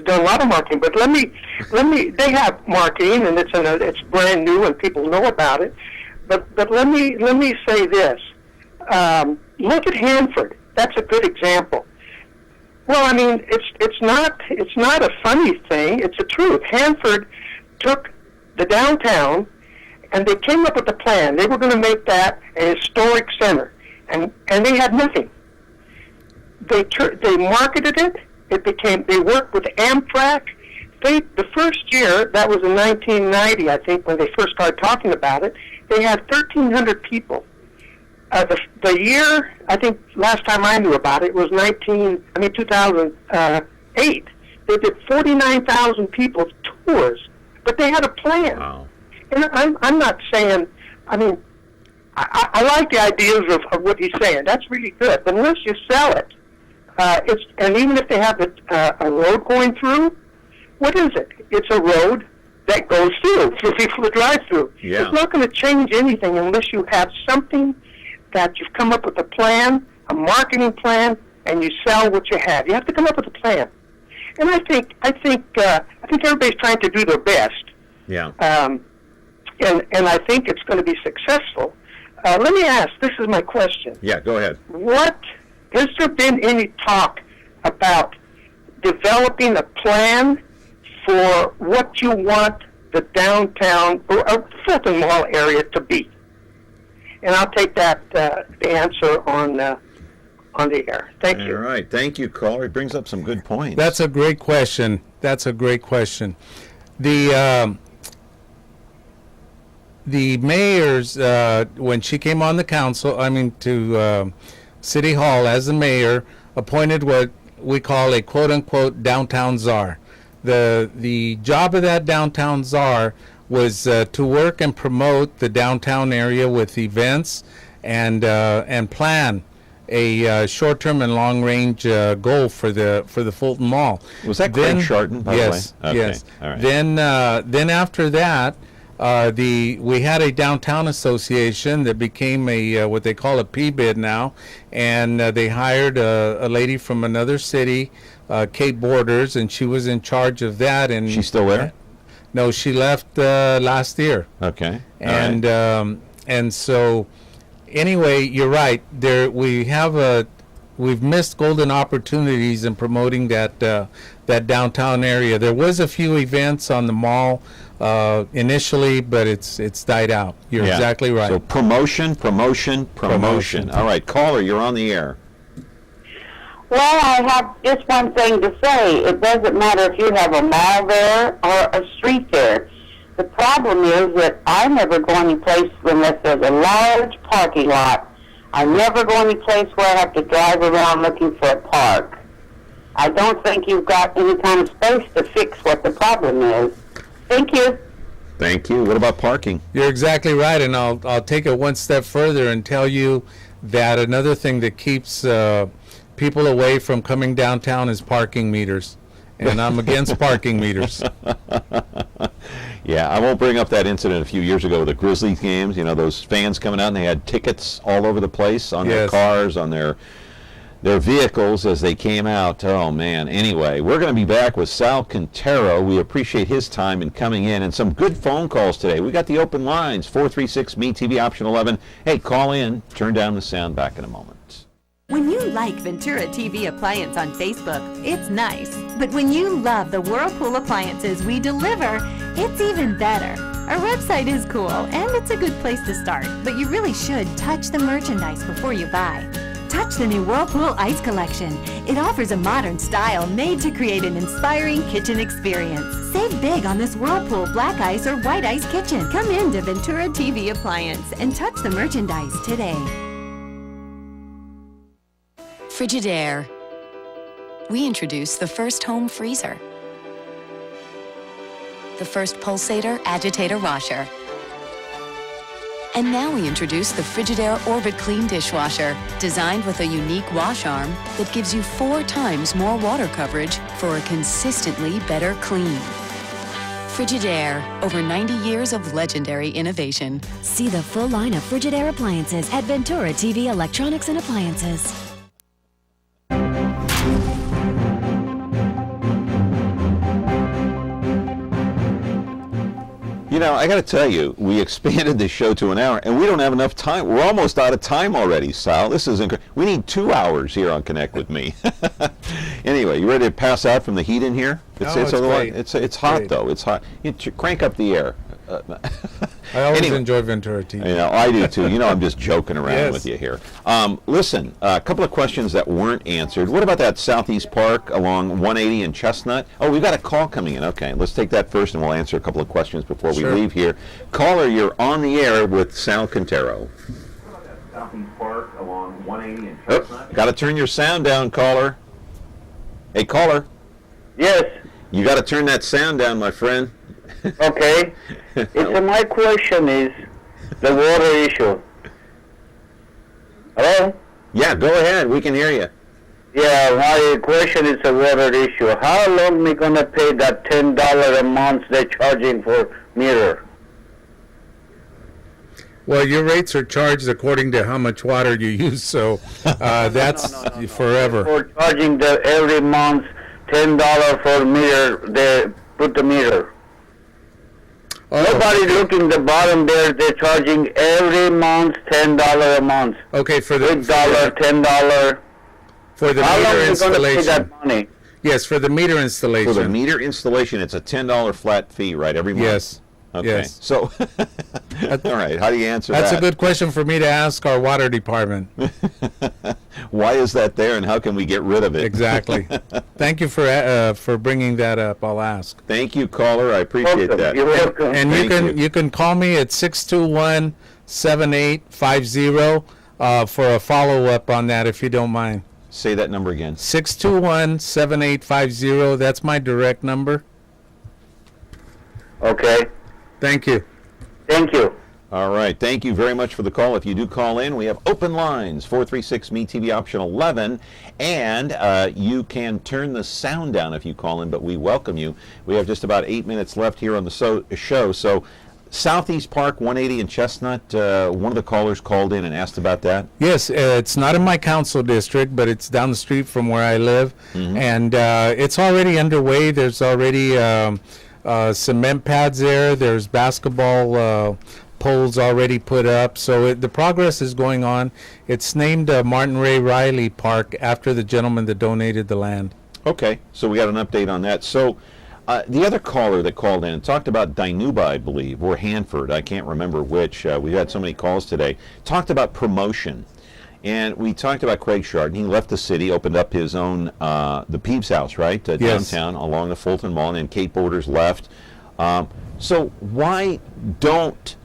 done a lot of marketing, but let me. They have marketing, and it's brand new, and people know about it. But let me say this. Look at Hanford. That's a good example. Well, I mean, it's not a funny thing. It's the truth. Hanford took the downtown, and they came up with a plan. They were going to make that a historic center, and they had nothing. They marketed it. They worked with Amtrak. The first year, that was in 1990, I think, when they first started talking about it, they had 1,300 people The year, I think last time I knew about it was 2008. They did 49,000 people tours, but they had a plan. Wow. And I'm not saying, I mean, I like the ideas of what he's saying. That's really good. But unless you sell it, and even if they have a road going through, what is it? It's a road that goes through for people to drive through. Yeah. It's not going to change anything unless you have something that you've come up with a plan, a marketing plan, and you sell what you have. You have to come up with a plan. And I think everybody's trying to do their best. Yeah. And I think it's going to be successful. Let me ask, this is my question. Yeah, go ahead. Has there been any talk about developing a plan for what you want the downtown or Fulton Mall area to be? And I'll take that the answer on the air. Thank you. All right. Thank you, caller. It brings up some good points. That's a great question. The mayor's, when she came on the council, to City Hall as the mayor, appointed what we call a quote-unquote downtown czar. The job of that downtown czar was to work and promote the downtown area with events and plan a short-term and long-range goal for the Fulton Mall. Was that Craig Sharton, by the way? Okay. Yes. All right. Then after that, we had a downtown association that became a what they call a PBID now, and they hired a lady from another city, Kate Borders, and she was in charge of that. And she's still there? No, she left last year. Okay. And and so anyway, you're right. We've missed golden opportunities in promoting that downtown area. There was a few events on the mall initially, but it's died out. You're exactly right. So promotion. All right, caller, you're on the air. Well, I have just one thing to say. It doesn't matter if you have a mall there or a street there. The problem is that I never go any place unless there's a large parking lot. I never go any place where I have to drive around looking for a park. I don't think you've got any kind of space to fix what the problem is. Thank you. Thank you. What about parking? You're exactly right, and I'll take it one step further and tell you that another thing that keeps people away from coming downtown is parking meters. And I'm against parking meters. Yeah, I won't bring up that incident a few years ago with the Grizzlies games. You know, those fans coming out and they had tickets all over the place on their cars, on their vehicles as they came out. Oh, man. Anyway, we're going to be back with Sal Quintero. We appreciate his time in coming in and some good phone calls today. We got the open lines, 436-MeTV, option 11. Hey, call in. Turn down the sound. Back in a moment. When you like Ventura TV Appliance on Facebook, it's nice. But when you love the Whirlpool appliances we deliver, it's even better. Our website is cool, and it's a good place to start. But you really should touch the merchandise before you buy. Touch the new Whirlpool Ice Collection. It offers a modern style made to create an inspiring kitchen experience. Save big on this Whirlpool Black Ice or White Ice kitchen. Come in to Ventura TV Appliance and touch the merchandise today. Frigidaire. We introduced the first home freezer, the first pulsator agitator washer, and now we introduce the Frigidaire Orbit Clean dishwasher, designed with a unique wash arm that gives you 4 times more water coverage for a consistently better clean. Frigidaire, over 90 years of legendary innovation. See the full line of Frigidaire appliances at Ventura TV Electronics and Appliances. You know, I got to tell you, we expanded this show to an hour, and we don't have enough time. We're almost out of time already, Sal. This is incredible. We need 2 hours here on Connect with Me. Anyway, you ready to pass out from the heat in here? It's great. It's hot, though. It's hot. You crank up the air. I always enjoy Ventura TV. You know, I do too. You know, I'm just joking around with you here. Listen, a couple of questions that weren't answered. What about that Southeast Park along 180 and Chestnut? Oh, we've got a call coming in. Okay, let's take that first, and we'll answer a couple of questions before we leave here. Caller, you're on the air with Sal Quintero. Southeast Park along 180 and Chestnut. Got to turn your sound down, caller. Hey, caller. Yes. You got to turn that sound down, my friend. Okay. My question is the water issue. Hello? Yeah, go ahead. We can hear you. Yeah, my question is the water issue. How long we going to pay that $10 a month they're charging for meter? Well, your rates are charged according to how much water you use, so that's forever. For charging every month $10 for meter, they put the meter. Nobody looking the bottom there. They're charging every month $10 a month. Okay, for the $8, $10. For the How meter long are you installation. going to pay that money? Yes, for the meter installation. For the meter installation, it's a $10 flat fee, right? Every month. Yes. Okay. Yes. So, all right. How do you answer that? That's a good question for me to ask our water department. Why is that there, and how can we get rid of it? Exactly. Thank you for bringing that up. I'll ask. Thank you, caller. I appreciate that. You're welcome. And you can call me at 621-7850 for a follow up on that, if you don't mind. Say that number again. 621-7850. That's my direct number. Okay. Thank you. Thank you. All right. Thank you very much for the call. If you do call in, we have open lines, 436 MeTV option 11, and you can turn the sound down if you call in, but we welcome you. We have just about 8 minutes left here on the show. So Southeast Park, 180 and Chestnut, one of the callers called in and asked about that. Yes, it's not in my council district, but it's down the street from where I live, and it's already underway. There's already cement pads there. There's basketball poles already put up. So the progress is going on. It's named Martin Ray Riley Park after the gentleman that donated the land. Okay, so we got an update on that. So the other caller that called in talked about Dinuba, I believe, or Hanford. I can't remember which. We've had so many calls today. Talked about promotion. And we talked about Craig Chardon. He left the city, opened up his own, the Peeps House, right, Yes. downtown along the Fulton Mall, and then Kate Borders left. So why don't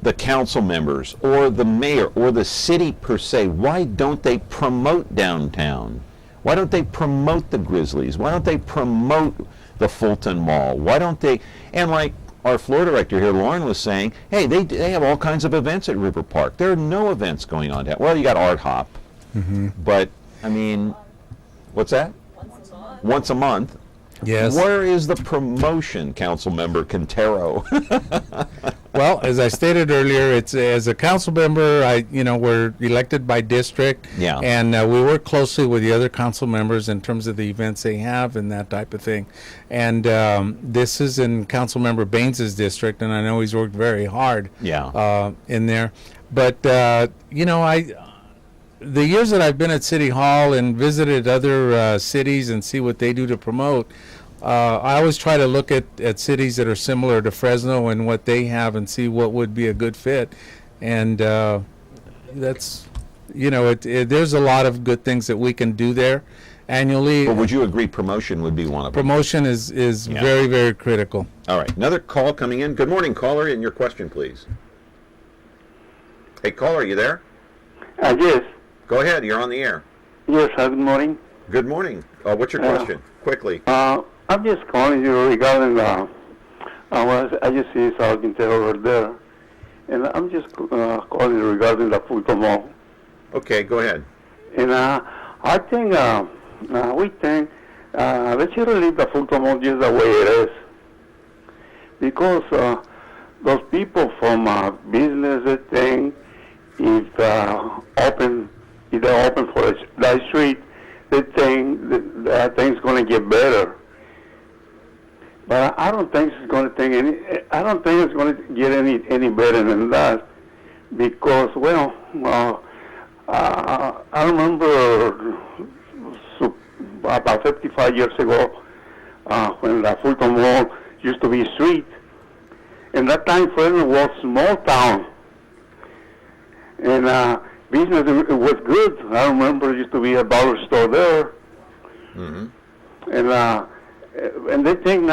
the council members or the mayor or the city per se, why don't they promote downtown? Why don't they promote the Grizzlies? Why don't they promote the Fulton Mall? Why don't they, and like our floor director here, Lauren, was saying, hey, they have all kinds of events at River Park. There are no events going on down. Well, you got Art Hop, but I mean, what's that? Once a month. Yes. Where is the promotion, Council Member Quintero? Well, as I stated earlier, it's as a council member, we're elected by district, and we work closely with the other council members in terms of the events they have and that type of thing. And this is in Council Member Baines's district, and I know he's worked very hard in there. But the years that I've been at City Hall and visited other cities and see what they do to promote, I always try to look at cities that are similar to Fresno and what they have and see what would be a good fit. And that's, there's a lot of good things that we can do there annually. But would you agree promotion would be one of them? Promotion is very, very critical. All right. Another call coming in. Good morning, caller, and your question, please. Hey, caller, are you there? Yes. Go ahead. You're on the air. Yes, good morning. Good morning. What's your question? Quickly. I'm just calling you regarding I just see Sal Quintero over there, and I'm just calling you regarding the Fulton Mall. Okay, go ahead. And I think we think let's just leave the Fulton Mall just the way it is, because those people from business, they think if they're open for that street, they think that thing's going to get better. But I don't think it's going to get any better than that, because I remember about 55 years ago when the Fulton Mall used to be a street, and that time Fresno was a small town, and business was good. I remember there used to be a dollar store there, and they think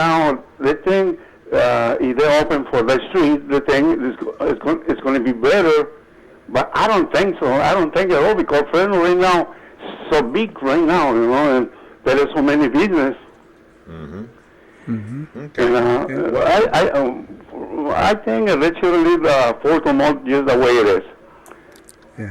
if they open for the street, they think it's going to be better, But I don't think so. I don't think at all, because Fresno right now is so big right now, and there are so many business. Mm-hmm. Mm-hmm. Okay. And I think they should leave Fulton Mall just the way it is.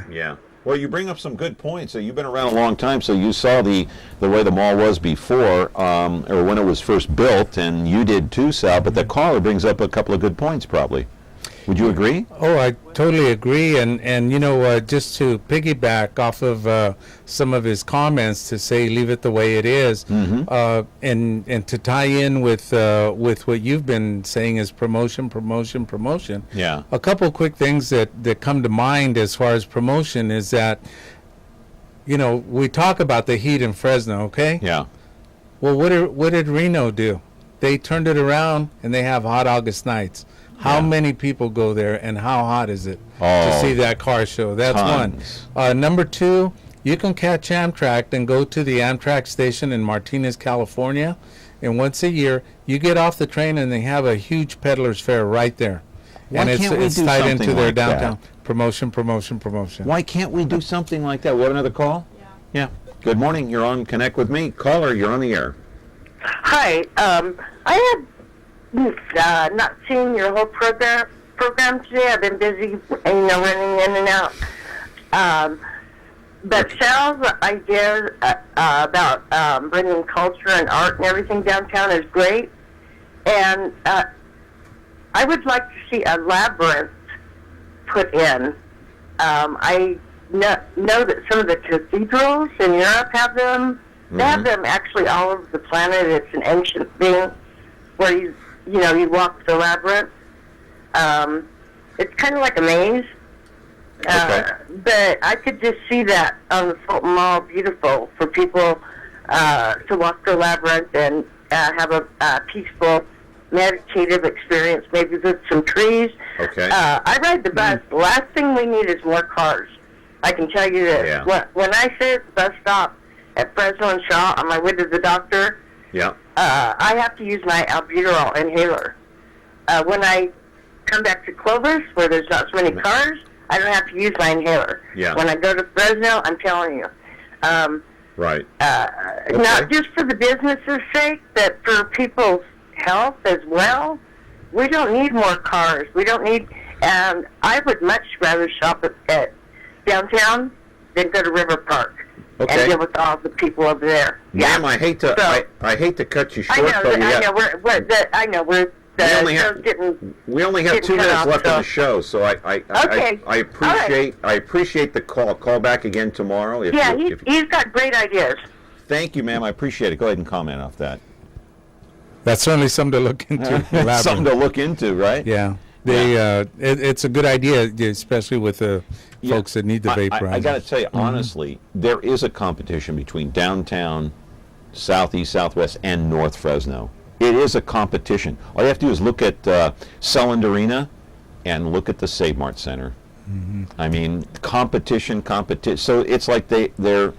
Yeah. Well, you bring up some good points. So you've been around a long time, so you saw the way the mall was before, or when it was first built, and you did too, Sal. But the caller brings up a couple of good points, probably. Would you agree? Oh, I totally agree. And just to piggyback off of some of his comments, to say leave it the way it is, and to tie in with what you've been saying is promotion. Yeah. A couple quick things that come to mind as far as promotion is that, we talk about the heat in Fresno, okay? Yeah. Well, what did Reno do? They turned it around, and they have hot August nights. How many people go there, and how hot is it to see that car show? That's tons. one. Number two, you can catch Amtrak and go to the Amtrak station in Martinez, California, and once a year you get off the train and they have a huge peddler's fair right there. Why and can't it's we do tied something into their like downtown that? Promotion. Why can't we do something like that? We have another call? Yeah. Good morning. You're on Connect with Me. Caller, you're on the air. Hi. I had not seen your whole program today. I've been busy, running in and out. But Sal's idea about bringing culture and art and everything downtown is great. And I would like to see a labyrinth put in. I know that some of the cathedrals in Europe have them. They have them actually all over the planet. It's an ancient thing where you walk the labyrinth. It's kind of like a maze. But I could just see that on the Fulton Mall, beautiful for people to walk the labyrinth and have a peaceful, meditative experience, maybe with some trees. Okay. I ride the bus. The last thing we need is more cars. I can tell you this. Yeah. When I sit at the bus stop at Fresno and Shaw on my way to the doctor, I have to use my albuterol inhaler. When I come back to Clovis, where there's not so many cars, I don't have to use my inhaler. Yeah. When I go to Fresno, I'm telling you. Right. Not just for the business's sake, but for people's health as well. We don't need more cars. We don't need... And I would much rather shop at downtown than go to River Park. Okay. And deal with all the people over there. Ma'am, I hate to cut you short, we only have 2 minutes left in the show, so I appreciate the call. Call back again tomorrow. He's got great ideas. Thank you, ma'am. I appreciate it. Go ahead and comment off that. That's certainly something to look into. Something to look into, right? Yeah. It's a good idea, especially with the folks that need the vaporizer. I got to tell you, honestly, there is a competition between downtown, southeast, southwest, and North Fresno. It is a competition. All you have to do is look at Selland Arena and look at the Save Mart Center. I mean, competition. So it's like the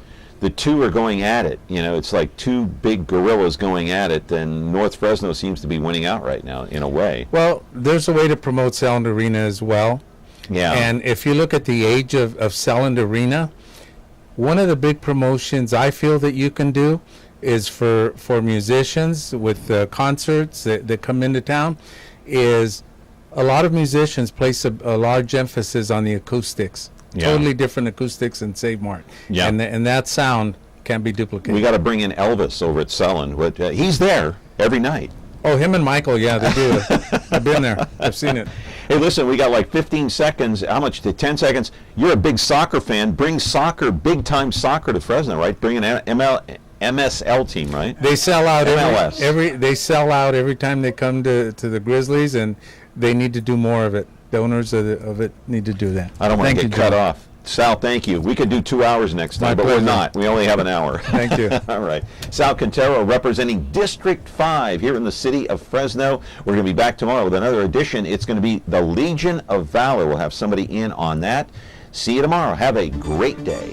two are going at it. It's like two big gorillas going at it, and North Fresno seems to be winning out right now, in a way. Well, there's a way to promote Selland Arena as well. Yeah. And if you look at the age of Selland Arena, one of the big promotions I feel that you can do is for musicians with concerts that come into town, is a lot of musicians place a large emphasis on the acoustics. Totally different acoustics in Save Mart. Yeah. And that sound can't be duplicated. We got to bring in Elvis over at Selland. But he's there every night. Oh, him and Michael, yeah, they do. I've been there. I've seen it. Hey, listen, we got like 15 seconds. How much? 10 seconds. You're a big soccer fan. Bring soccer, big-time soccer to Fresno, right? Bring an MSL team, right? They sell out MLS. They sell out every time they come to the Grizzlies, and they need to do more of it. The owners of it need to do that. I don't want to get cut off. Sal, thank you. We could do 2 hours next time, but we're not. We only have an hour. Thank you. All right. Sal Quintero representing District 5 here in the city of Fresno. We're going to be back tomorrow with another edition. It's going to be the Legion of Valor. We'll have somebody in on that. See you tomorrow. Have a great day.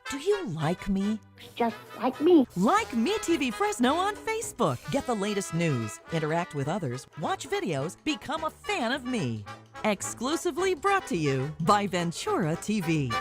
Do you like me? Just like me. Like MeTV Fresno on Facebook. Get the latest news, interact with others, watch videos, become a fan of me. Exclusively brought to you by Ventura TV.